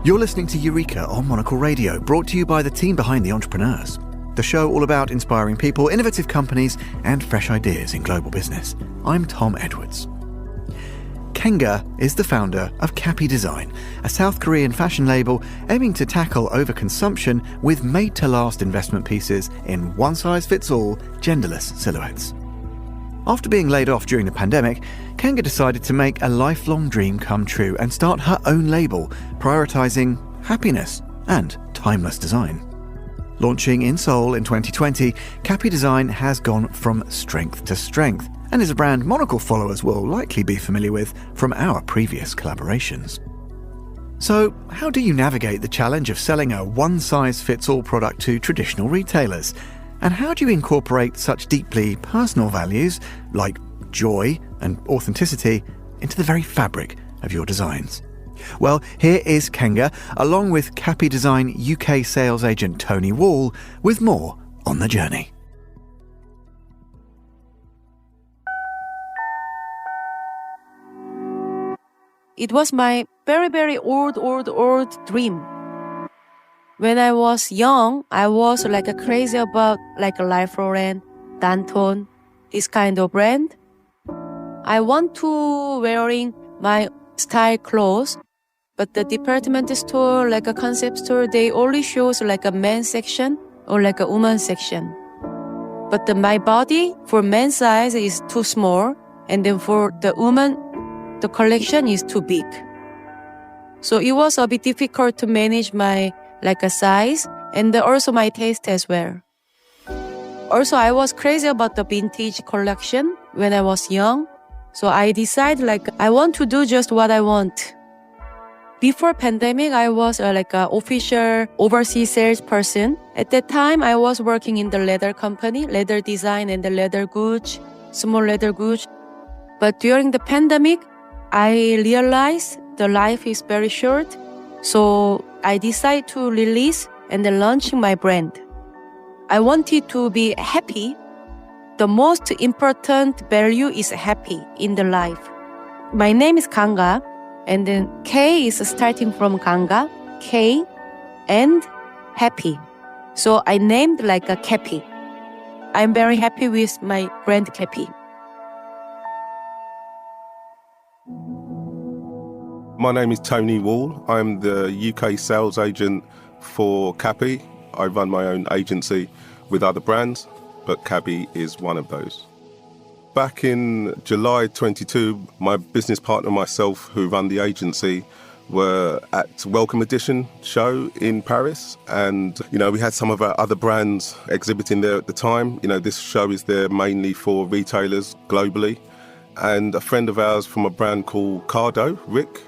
You're listening to Eureka on Monocle Radio, brought to you by the team behind The Entrepreneurs, the show all about inspiring people, innovative companies, and fresh ideas in global business. I'm Tom Edwards. Kanga is the founder of Kappy Design, a South Korean fashion label aiming to tackle overconsumption with made-to-last investment pieces in one-size-fits-all, genderless silhouettes. After being laid off during the pandemic, Kanga decided to make a lifelong dream come true and start her own label, prioritising happiness and timeless design. Launching in Seoul in 2020, Kappy Design has gone from strength to strength and is a brand Monocle followers will likely be familiar with from our previous collaborations. So, how do you navigate the challenge of selling a one-size-fits-all product to traditional retailers? And how do you incorporate such deeply personal values, like joy and authenticity, into the very fabric of your designs? Well, here is Kanga, along with Kappy Design UK sales agent Tony Wall, with more on the journey. It was my very old dream. When I was young, I was crazy about Ralph Lauren, Danton, this kind of brand. I want to wearing my style clothes, but the department store, a concept store, they only shows a men's section or a woman's section. But my body for men's size is too small, and then for the woman, the collection is too big. So it was a bit difficult to manage my a size and also my taste as well. Also, I was crazy about the vintage collection when I was young. So I decided I want to do just what I want. Before pandemic, I was a official overseas salesperson. At that time, I was working in the leather company, leather design and the leather goods, small leather goods. But during the pandemic, I realized the life is very short. So I decided to release and launch my brand. I wanted to be happy. The most important value is happy in the life. My name is Kanga, and then K is starting from Kanga, K, and happy. So I named a Kappy. I'm very happy with my brand Kappy. My name is Tony Wall. I'm the UK sales agent for Kappy. I run my own agency with other brands, but Kappy is one of those. Back in July 22, my business partner and myself, who run the agency, were at Welcome Edition show in Paris. And, we had some of our other brands exhibiting there at the time. This show is there mainly for retailers globally. And a friend of ours from a brand called Cardo, Rick,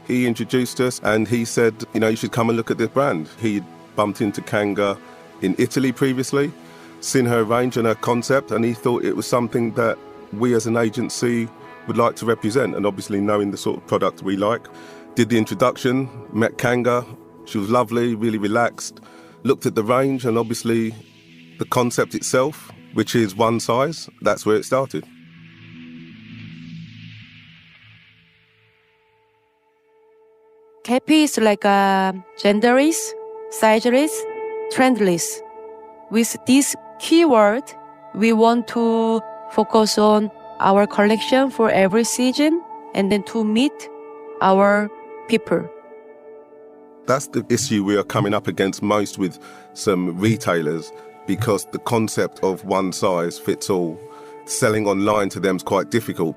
he introduced us and he said, you should come and look at this brand. He bumped into Kanga in Italy previously, seen her range and her concept, and he thought it was something that we as an agency would like to represent. And obviously knowing the sort of product we like, did the introduction, met Kanga. She was lovely, really relaxed, looked at the range and obviously the concept itself, which is one size, that's where it started. Kappy is genderless, sizeless, trendless. With this keyword, we want to focus on our collection for every season and then to meet our people. That's the issue we are coming up against most with some retailers, because the concept of one size fits all, selling online to them is quite difficult.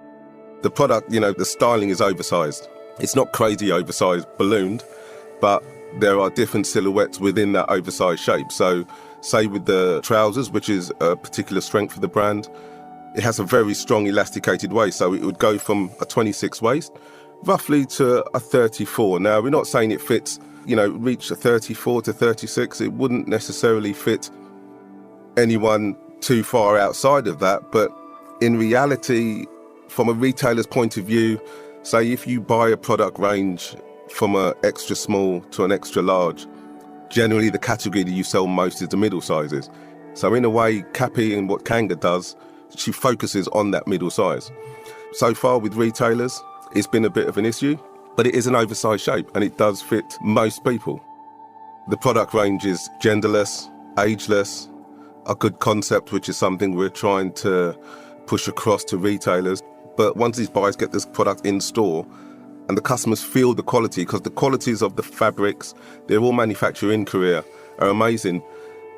The product, the styling is oversized. It's not crazy oversized, ballooned, but there are different silhouettes within that oversized shape. So say with the trousers, which is a particular strength for the brand, it has a very strong elasticated waist. So it would go from a 26 waist roughly to a 34. Now, we're not saying it fits, reach a 34 to 36. It wouldn't necessarily fit anyone too far outside of that. But in reality, from a retailer's point of view, say if you buy a product range from an extra small to an extra large, generally the category that you sell most is the middle sizes. So in a way, Kappy and what Kanga does, she focuses on that middle size. So far with retailers, it's been a bit of an issue but it is an oversized shape and it does fit most people. The product range is genderless, ageless, a good concept, which is something we're trying to push across to retailers. But once these buyers get this product in store and the customers feel the quality, because the qualities of the fabrics, they're all manufactured in Korea, are amazing.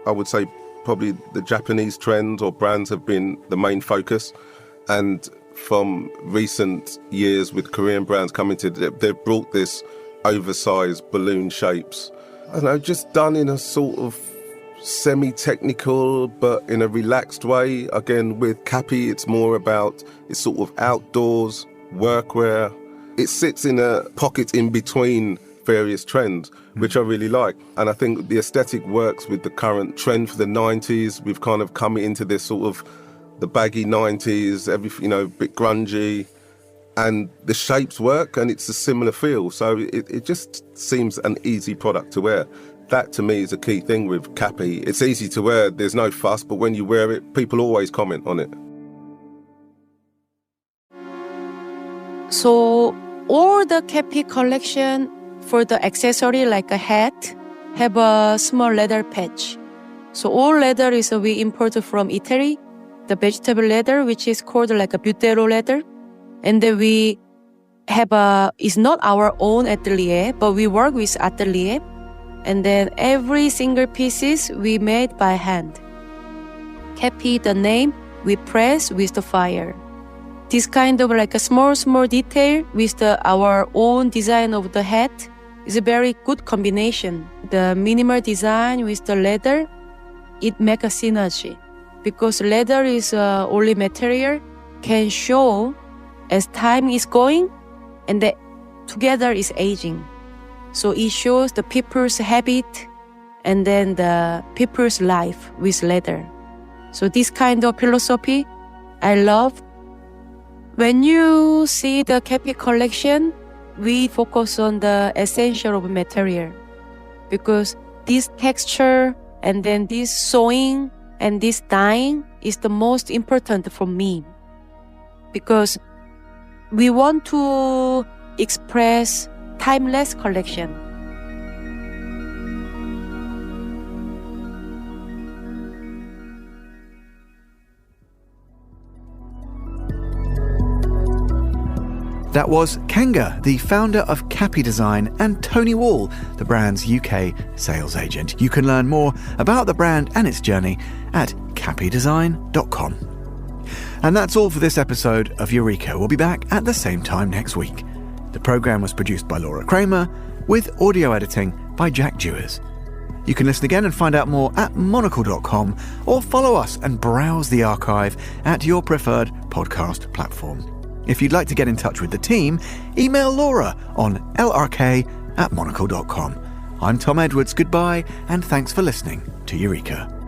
I would say probably the Japanese trends or brands have been the main focus. And from recent years with Korean brands coming to, they've brought this oversized balloon shapes. I don't know, just done in a sort of semi-technical but in a relaxed way. Again, with Kappy, it's more about, it's sort of outdoors, workwear. It sits in a pocket in between various trends, which I really like. And I think the aesthetic works with the current trend for the 90s. We've kind of come into this sort of the baggy 90s, everything, a bit grungy. And the shapes work and it's a similar feel. So it just seems an easy product to wear. That to me is a key thing with Kappy. It's easy to wear, there's no fuss, but when you wear it, people always comment on it. So all the Kappy collection for the accessory like a hat have a small leather patch. So all leather is we import from Italy, the vegetable leather, which is called like a butero leather. And then we have it's not our own atelier, but we work with atelier. And then every single pieces we made by hand. Kappy, the name, we press with the fire. This kind of like a small detail with our own design of the hat is a very good combination. The minimal design with the leather, it makes a synergy. Because leather is only material, can show as time is going and together is aging. So it shows the people's habit and then the people's life with leather. So this kind of philosophy I love. When you see the Kappy collection, we focus on the essential of material. Because this texture and then this sewing and this dyeing is the most important for me. Because we want to express timeless collection. That was Kanga, the founder of Kappy Design, and Tony Wall, the brand's UK sales agent. You can learn more about the brand and its journey at kappydesign.com. And that's all for this episode of Eureka. We'll be back at the same time next week. The programme was produced by Laura Kramer, with audio editing by Jack Dewars. You can listen again and find out more at monocle.com, or follow us and browse the archive at your preferred podcast platform. If you'd like to get in touch with the team, email Laura on lrk@monocle.com. I'm Tom Edwards. Goodbye, and thanks for listening to Eureka.